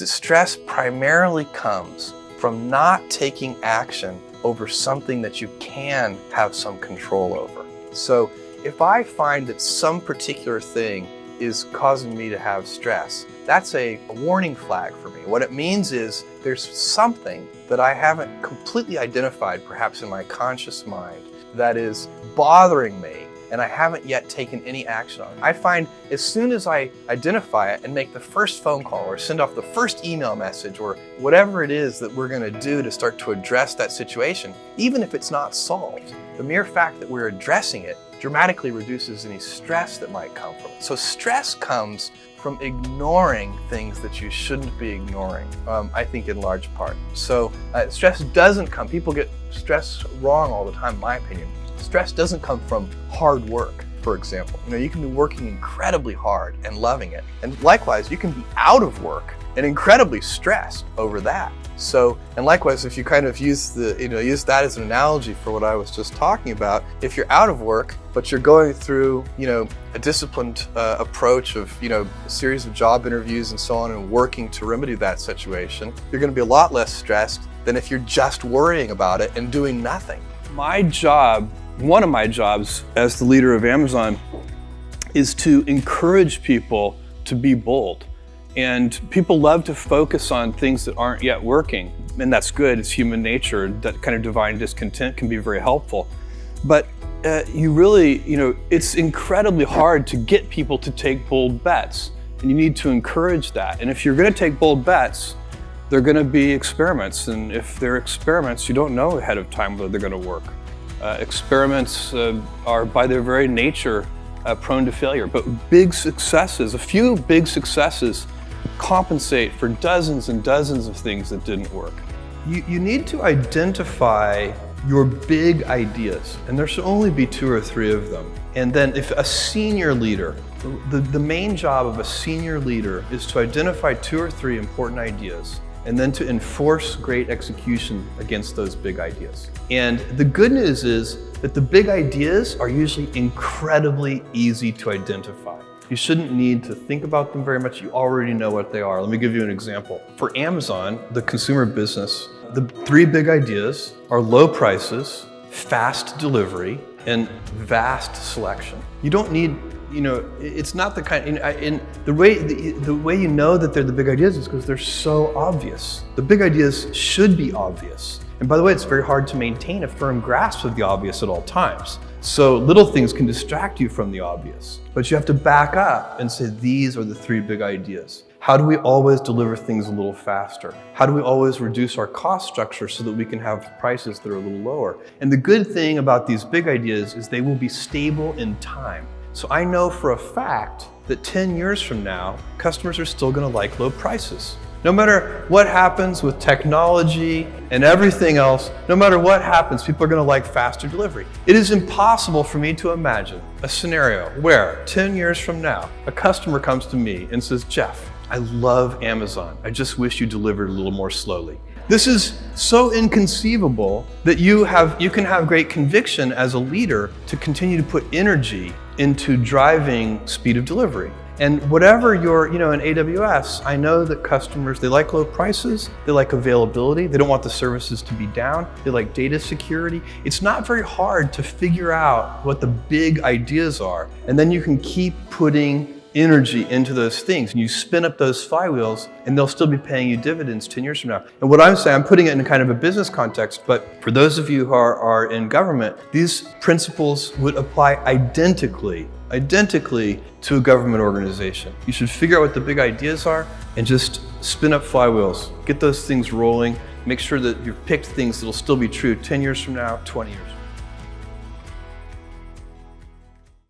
Stress primarily comes from not taking action over something that you can have some control over. So if I find that some particular thing is causing me to have stress, that's a warning flag for me. What it means is there's something that I haven't completely identified, perhaps in my conscious mind, that is bothering me, and I haven't yet taken any action on it. I find as soon as I identify it and make the first phone call or send off the first email message or whatever it is that we're going to do to start to address that situation, even if it's not solved, the mere fact that we're addressing it dramatically reduces any stress that might come from it. So stress comes from ignoring things that you shouldn't be ignoring, I think in large part. So stress doesn't come, people get stress wrong all the time, in my opinion. Stress doesn't come from hard work, for example. You can be working incredibly hard and loving it. And likewise, you can be out of work and incredibly stressed over that. So, and likewise, if you kind of use that as an analogy for what I was just talking about, if you're out of work, but you're going through, a disciplined approach of, a series of job interviews and so on and working to remedy that situation, you're going to be a lot less stressed than if you're just worrying about it and doing nothing. One of my jobs as the leader of Amazon is to encourage people to be bold. And people love to focus on things that aren't yet working. And that's good, it's human nature. That kind of divine discontent can be very helpful. But it's incredibly hard to get people to take bold bets. And you need to encourage that. And if you're gonna take bold bets, they're gonna be experiments. And if they're experiments, you don't know ahead of time whether they're gonna work. Experiments are by their very nature prone to failure, but a few big successes compensate for dozens and dozens of things that didn't work. You need to identify your big ideas, and there should only be 2 or 3 of them. And then if a senior leader, the main job of a senior leader is to identify 2 or 3 important ideas and then to enforce great execution against those big ideas. And the good news is that the big ideas are usually incredibly easy to identify. You shouldn't need to think about them very much. You already know what they are. Let me give you an example. For Amazon, the consumer business, the 3 big ideas are low prices, fast delivery, and vast selection. You don't need, it's not the kind, the way you know that they're the big ideas is because they're so obvious. The big ideas should be obvious. And by the way, it's very hard to maintain a firm grasp of the obvious at all times. So little things can distract you from the obvious, but you have to back up and say, these are the 3 big ideas. How do we always deliver things a little faster? How do we always reduce our cost structure so that we can have prices that are a little lower? And the good thing about these big ideas is they will be stable in time. So I know for a fact that 10 years from now, customers are still gonna like low prices. No matter what happens with technology and everything else, no matter what happens, people are gonna like faster delivery. It is impossible for me to imagine a scenario where 10 years from now, a customer comes to me and says, Jeff, I love Amazon. I just wish you delivered a little more slowly. This is so inconceivable that you can have great conviction as a leader to continue to put energy into driving speed of delivery. And whatever in AWS, I know that customers, they like low prices, they like availability, they don't want the services to be down, they like data security. It's not very hard to figure out what the big ideas are, and then you can keep putting energy into those things, and you spin up those flywheels, and they'll still be paying you dividends 10 years from now. And what I'm saying, I'm putting it in kind of a business context, but for those of you who are in government, these principles would apply identically to a government organization. You should figure out what the big ideas are and just spin up flywheels, get those things rolling, make sure that you've picked things that'll still be true 10 years from now, 20 years from now.